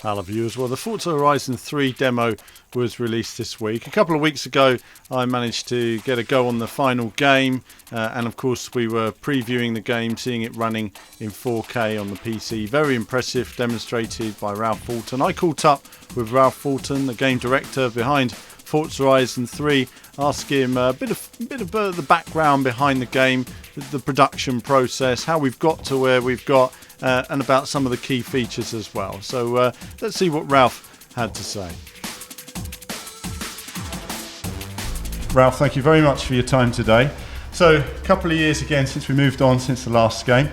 Hello viewers. Well, the Forza Horizon 3 demo was released this week. A couple of weeks ago I managed to get a go on the final game, and of course we were previewing the game, seeing it running in 4K on the PC. Very impressive, demonstrated by Ralph Fulton. I caught up with Ralph Fulton, the game director behind Forza Horizon 3, ask him a bit of the background behind the game, the production process, how we've got to where we've got, and about some of the key features as well. So let's see what Ralph had to say. Ralph, thank you very much for your time today. So a couple of years again since we moved on since the last game.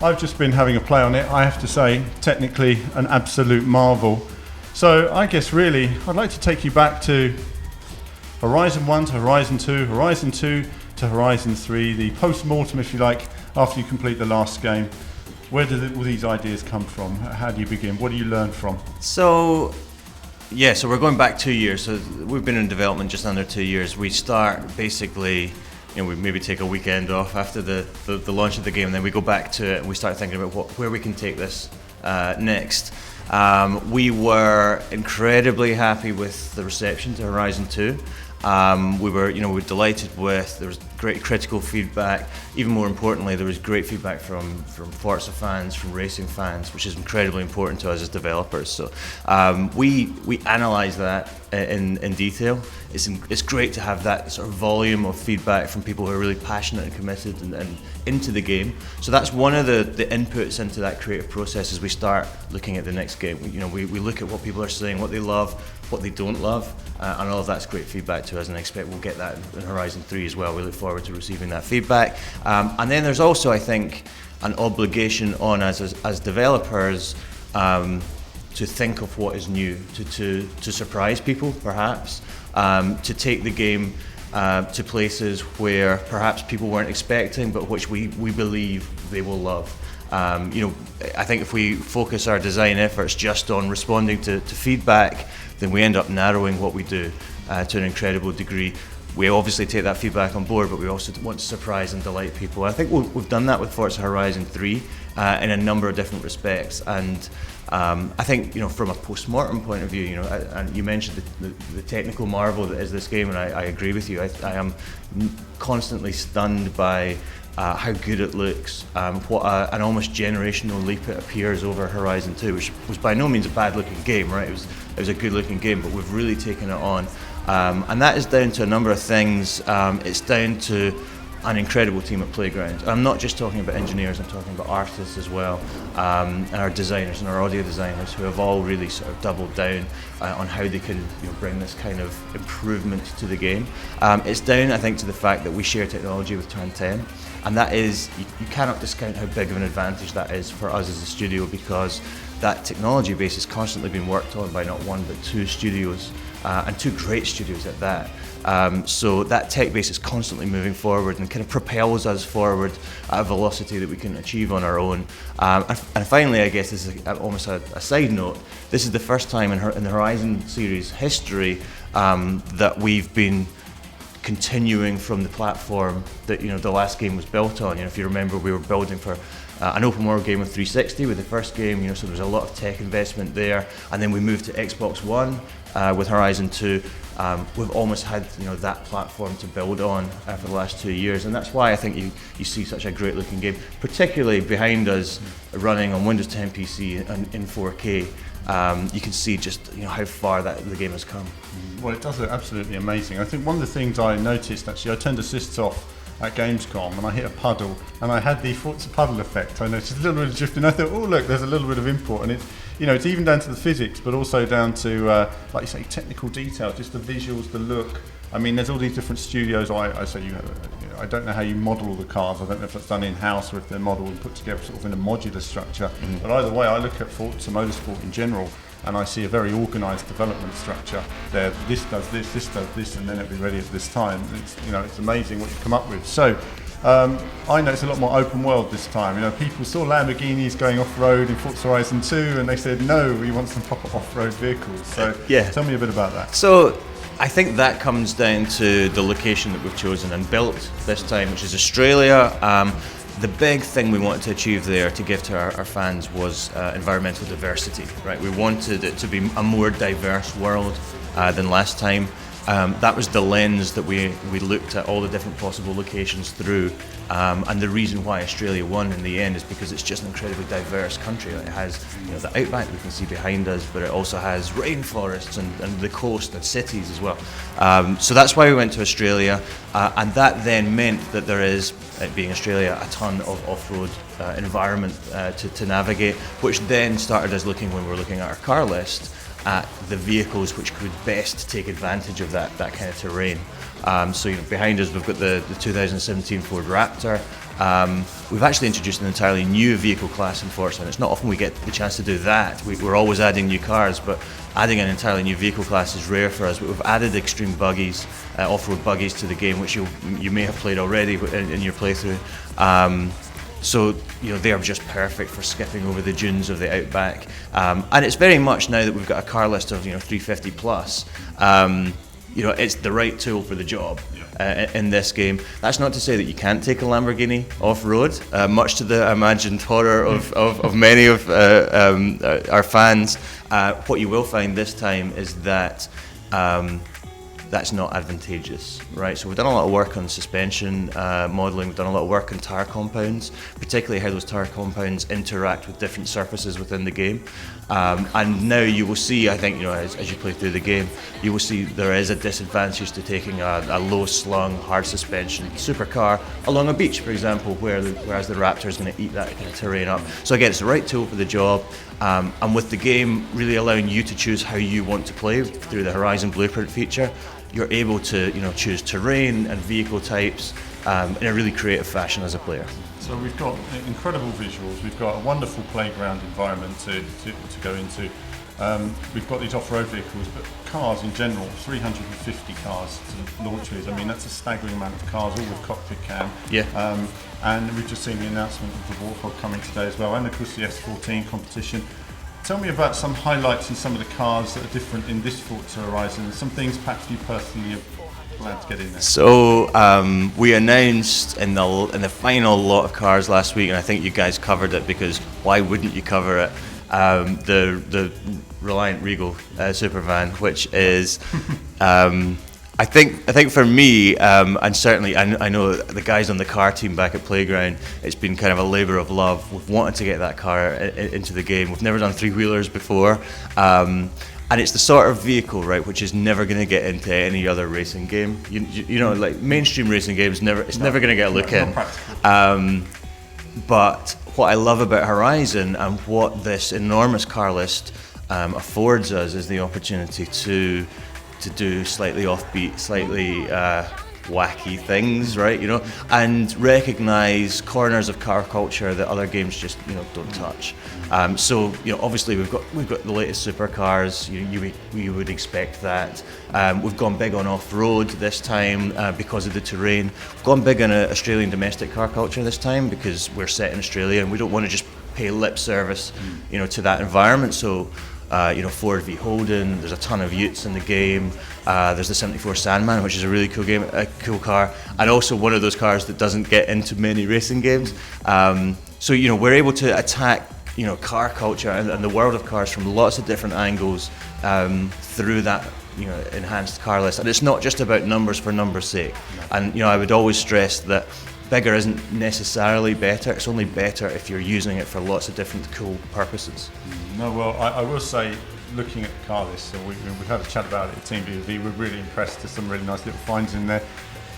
I've just been having a play on it. I have to say, technically an absolute marvel. So I guess really I'd like to take you back to Horizon 1 to Horizon 2, Horizon 2 to Horizon 3, the post-mortem, if you like, after you complete the last game. Where did all these ideas come from? How do you begin? What do you learn from? So we're going back 2 years. So we've been in development just under 2 years. We start basically, we maybe take a weekend off after the launch of the game, and then we go back to it and we start thinking about where we can take this next. We were incredibly happy with the reception to Horizon 2. We were delighted with. There was great critical feedback. Even more importantly, there was great feedback from Forza fans, from racing fans, which is incredibly important to us as developers. So we analyse that in detail. It's great to have that sort of volume of feedback from people who are really passionate and committed and into the game. So that's one of the inputs into that creative process as we start looking at the next game. We look at what people are saying, what they love, what they don't love, and all of that's great feedback to us, and I expect we'll get that in Horizon 3 as well. We look forward to receiving that feedback. And then there's also, I think, an obligation on us as developers to think of what is new, to surprise people perhaps, to take the game to places where perhaps people weren't expecting, but which we believe they will love. I think if we focus our design efforts just on responding to feedback, then we end up narrowing what we do to an incredible degree. We obviously take that feedback on board, but we also want to surprise and delight people. I think we've done that with Forza Horizon 3 in a number of different respects, and I think from a post-mortem point of view, and you mentioned the technical marvel that is this game, and I agree with you. I am constantly stunned by how good it looks, what an almost generational leap it appears over Horizon 2, which was by no means a bad-looking game, right? It was a good-looking game, but we've really taken it on, and that is down to a number of things. It's down to an incredible team at Playground. I'm not just talking about engineers, I'm talking about artists as well, and our designers and our audio designers, who have all really sort of doubled down on how they can bring this kind of improvement to the game. It's down, I think, to the fact that we share technology with Turn 10, and that is, you cannot discount how big of an advantage that is for us as a studio, because that technology base is constantly being worked on by not one but two studios, and two great studios at that. So that tech base is constantly moving forward and kind of propels us forward at a velocity that we can achieve on our own. And finally, I guess this is almost a side note, this is the first time in the Horizon series history that we've been continuing from the platform that the last game was built on. If you remember, we were building for an open world game with 360 with the first game, so there was a lot of tech investment there, and then we moved to Xbox One with Horizon 2. We've almost had that platform to build on for the last 2 years, and that's why I think you see such a great looking game, particularly behind us running on Windows 10 PC and in 4K. You can see just how far the game has come. Well, it does look absolutely amazing. I think one of the things I noticed, actually, I turned assists off at Gamescom and I hit a puddle, and I had the Forza puddle effect. I noticed a little bit of drifting. I thought, oh look, there's a little bit of import, and it's it's even down to the physics, but also down to like you say, technical detail, just the visuals, the look. I mean, there's all these different studios. I don't know how you model all the cars. I don't know if it's done in-house or if they're modeled and put together sort of in a modular structure. Mm-hmm. But either way, I look at Forza Motorsport in general, and I see a very organised development structure there. This does this, and then it'll be ready at this time. It's amazing what you come up with. So I know it's a lot more open world this time. People saw Lamborghinis going off-road in Forza Horizon 2, and they said, no, we want some proper off-road vehicles. So tell me a bit about that. So I think that comes down to the location that we've chosen and built this time, which is Australia. the big thing we wanted to achieve there to give to our fans was environmental diversity, right? We wanted it to be a more diverse world than last time. That was the lens that we looked at all the different possible locations through, and the reason why Australia won in the end is because it's just an incredibly diverse country. It has, the outback we can see behind us, but it also has rainforests and the coast and cities as well. So that's why we went to Australia, and that then meant that there is, being Australia, a ton of off-road environment to navigate, which then started us looking, when we were looking at our car list, at the vehicles which could best take advantage of that kind of terrain. So behind us we've got the 2017 Ford Raptor. We've actually introduced an entirely new vehicle class in Forza, and it's not often we get the chance to do that. We're always adding new cars, but adding an entirely new vehicle class is rare for us. But we've added extreme buggies, off-road buggies to the game, which you may have played already in your playthrough. So they are just perfect for skipping over the dunes of the outback, and it's very much, now that we've got a car list of 350 plus, it's the right tool for the job in this game. That's not to say that you can't take a Lamborghini off-road, much to the imagined horror of many of our fans. What you will find this time is that that's not advantageous, right? So we've done a lot of work on suspension modelling, we've done a lot of work on tyre compounds, particularly how those tyre compounds interact with different surfaces within the game. And now you will see, I think, as you play through the game, you will see there is a disadvantage to taking a low-slung, hard suspension supercar along a beach, for example, whereas the Raptor is going to eat that kind of terrain up. So again, it's the right tool for the job. And with the game really allowing you to choose how you want to play through the Horizon Blueprint feature, you're able to choose terrain and vehicle types in a really creative fashion as a player. So we've got incredible visuals, we've got a wonderful playground environment to go into. We've got these off-road vehicles, but cars in general, 350 cars to launch with. I mean, that's a staggering amount of cars, all with cockpit cam. Yeah. And we've just seen the announcement of the Warthog coming today as well, and of course the S14 competition. Tell me about some highlights in some of the cars that are different in this Forza Horizon, and some things perhaps you personally are glad to get in there. So we announced in the final lot of cars last week, and I think you guys covered it, because why wouldn't you cover it? The Reliant Regal Supervan, which is I think for me, and certainly I know the guys on the car team back at Playground, it's been kind of a labour of love. We've wanted to get that car into the game. We've never done three-wheelers before, and it's the sort of vehicle, right, which is never going to get into any other racing game. Like mainstream racing games, never going to get a look in. But what I love about Horizon, and what this enormous car list affords us, is the opportunity to do slightly offbeat, slightly wacky things, right? And recognise corners of car culture that other games just don't touch. So obviously we've got the latest supercars. You would expect that. We've gone big on off-road this time because of the terrain. We've gone big on Australian domestic car culture this time because we're set in Australia and we don't want to just pay lip service, to that environment. So. Ford v Holden, there's a ton of utes in the game, there's the 74 Sandman, which is a really cool game, a cool car, and also one of those cars that doesn't get into many racing games. So we're able to attack car culture and the world of cars from lots of different angles through that enhanced car list. And it's not just about numbers for numbers' sake. And I would always stress that bigger isn't necessarily better. It's only better if you're using it for lots of different cool purposes. No, well, I will say, looking at the car list, so we had a chat about it at Team BV, we're really impressed. There's some really nice little finds in there.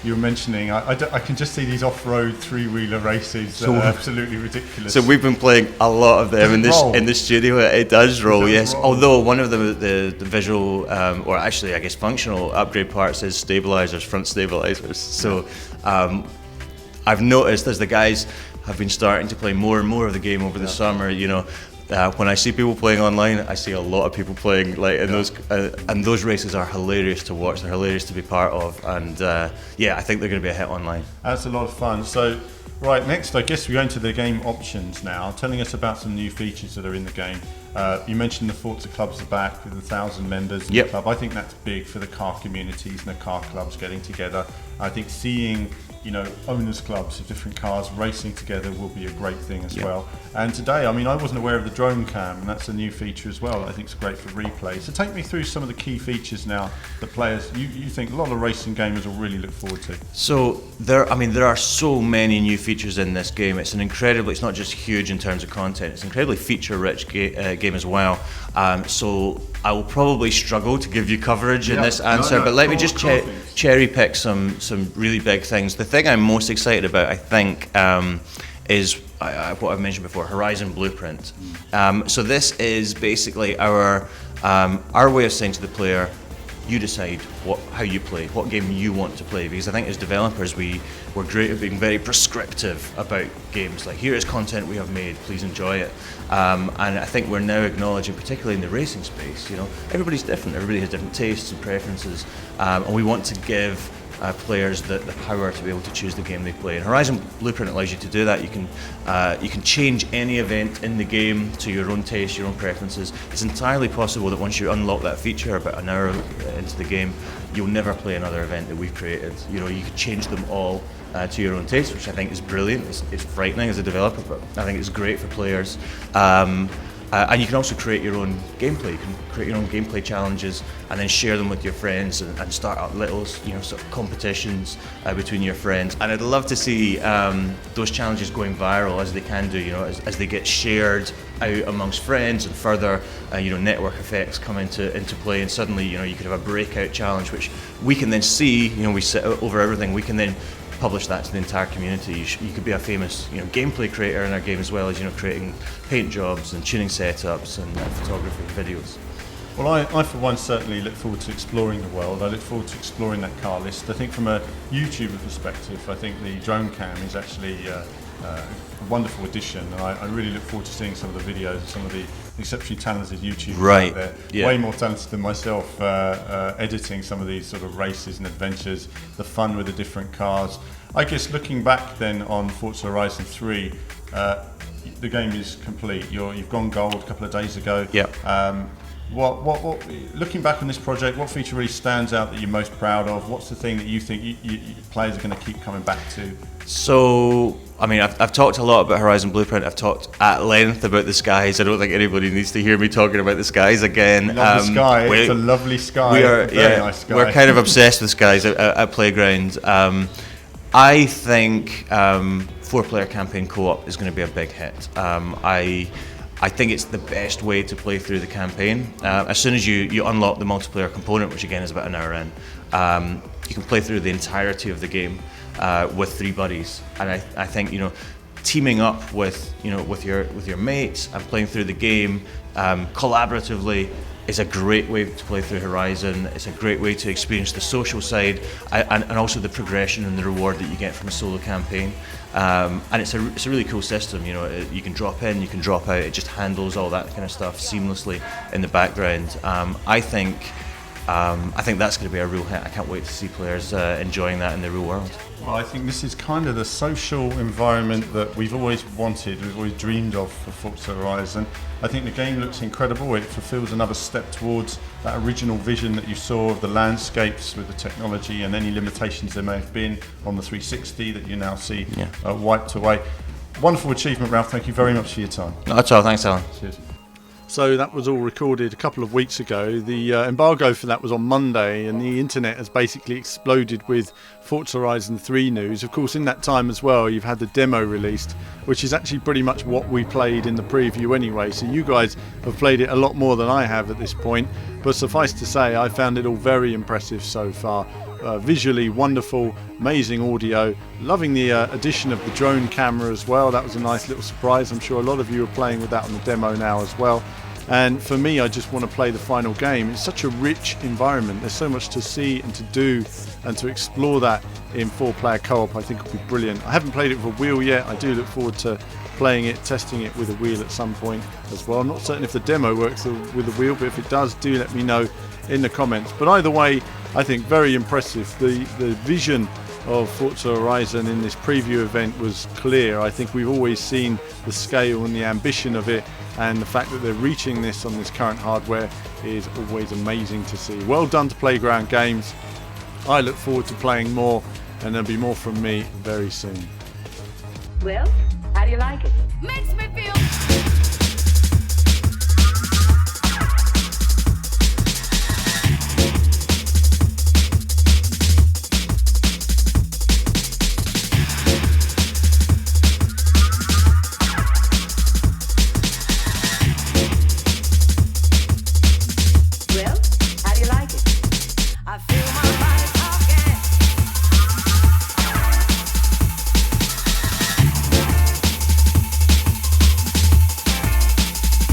You were mentioning, I can just see these off-road three-wheeler races that are absolutely ridiculous. So we've been playing a lot of them in the studio. It does roll, yes. Roll. Although one of the visual, or actually I guess functional upgrade parts is stabilizers, front stabilizers. So I've noticed as the guys have been starting to play more and more of the game over the summer, when I see people playing online, I see a lot of people playing in those, and those races are hilarious to watch. They're hilarious to be part of, and I think they're going to be a hit online. That's a lot of fun. So, right, next I guess we go into the game options now, telling us about some new features that are in the game. You mentioned the Forza clubs are back with 1,000 members in the club. I think that's big for the car communities and the car clubs getting together. I think seeing owners clubs of different cars racing together will be a great thing as well. And today, I mean, I wasn't aware of the drone cam, and that's a new feature as well that I think is great for replay. So take me through some of the key features now that players, you think a lot of racing gamers will really look forward to. So there are so many new features in this game. It's not just huge in terms of content, it's an incredibly feature-rich game as well. So I will probably struggle to give you coverage in this answer, but let me just cherry pick some really big things. The thing I'm most excited about, I think, is what I've mentioned before, Horizon Blueprint. So this is basically our way of saying to the player, you decide how you play, what game you want to play, because I think as developers we're great at being very prescriptive about games, like here is content we have made, please enjoy it. And I think we're now acknowledging, particularly in the racing space, everybody's different, everybody has different tastes and preferences, and we want to give players the power to be able to choose the game they play. And Horizon Blueprint allows you to do that. You can change any event in the game to your own taste, your own preferences. It's entirely possible that once you unlock that feature about an hour into the game, you'll never play another event that we've created. You can change them all to your own taste, which I think is brilliant. It's frightening as a developer, but I think it's great for players. And you can also create your own gameplay. You can create your own gameplay challenges and then share them with your friends and start up little, sort of competitions between your friends. And I'd love to see those challenges going viral as they can do, as they get shared out amongst friends and further, network effects come into play. And suddenly, you could have a breakout challenge, which we can then see. We sit over everything. We can then publish that to the entire community. You could be a famous gameplay creator in our game, as well as creating paint jobs and tuning setups and photography videos. Well, I for one certainly look forward to exploring the world. I look forward to exploring that car list. I think from a YouTuber perspective, I think the drone cam is actually a wonderful addition, and I really look forward to seeing some of the videos of some of the exceptionally talented YouTubers out there, way more talented than myself, editing some of these sort of races and adventures, the fun with the different cars. I guess looking back then on Forza Horizon 3, the game is complete. You've gone gold a couple of days ago. What looking back on this project, what feature really stands out that you're most proud of? What's the thing that you think players are going to keep coming back to? So, I mean, I've talked a lot about Horizon Blueprint. I've talked at length about the skies. I don't think anybody needs to hear me talking about the skies again. Love the sky. It's a lovely sky. Very nice sky. We're kind of obsessed with skies at Playground. I think 4-player campaign co-op is going to be a big hit. I think it's the best way to play through the campaign. As soon as you unlock the multiplayer component, which again is about an hour in, you can play through the entirety of the game with 3 buddies. And I think teaming up with your mates and playing through the game collaboratively is a great way to play through Horizon. It's a great way to experience the social side and also the progression and the reward that you get from a solo campaign. And it's a really cool system. You can drop in, you can drop out. It just handles all that kind of stuff seamlessly in the background. I think that's going to be a real hit. I can't wait to see players enjoying that in the real world. Well, I think this is kind of the social environment that we've always wanted, we've always dreamed of for Forza Horizon. I think the game looks incredible. It fulfills another step towards that original vision that you saw of the landscapes with the technology and any limitations there may have been on the 360 that you now see wiped away. Wonderful achievement, Ralph. Thank you very much for your time. Not at all. Thanks, Alan. Cheers. So that was all recorded a couple of weeks ago. The embargo for that was on Monday, and the internet has basically exploded with Forza Horizon 3 news. Of course, in that time as well, you've had the demo released, which is actually pretty much what we played in the preview anyway. So you guys have played it a lot more than I have at this point. But suffice to say, I found it all very impressive so far. Visually wonderful, amazing audio, loving the addition of the drone camera as well. That was a nice little surprise. I'm sure a lot of you are playing with that on the demo now as well. And for me, I just want to play the final game. It's such a rich environment. There's so much to see and to do, and to explore that in 4-player co-op I think will be brilliant. I haven't played it with a wheel yet. I do look forward to playing it, testing it with a wheel at some point as well. I'm not certain if the demo works with a wheel, but if it does, do let me know in the comments. But either way, I think very impressive. The vision of Forza Horizon in this preview event was clear. I think we've always seen the scale and the ambition of it, and the fact that they're reaching this on this current hardware is always amazing to see. Well done to Playground Games. I look forward to playing more and there'll be more from me very soon. Well, how do you like it? Makes me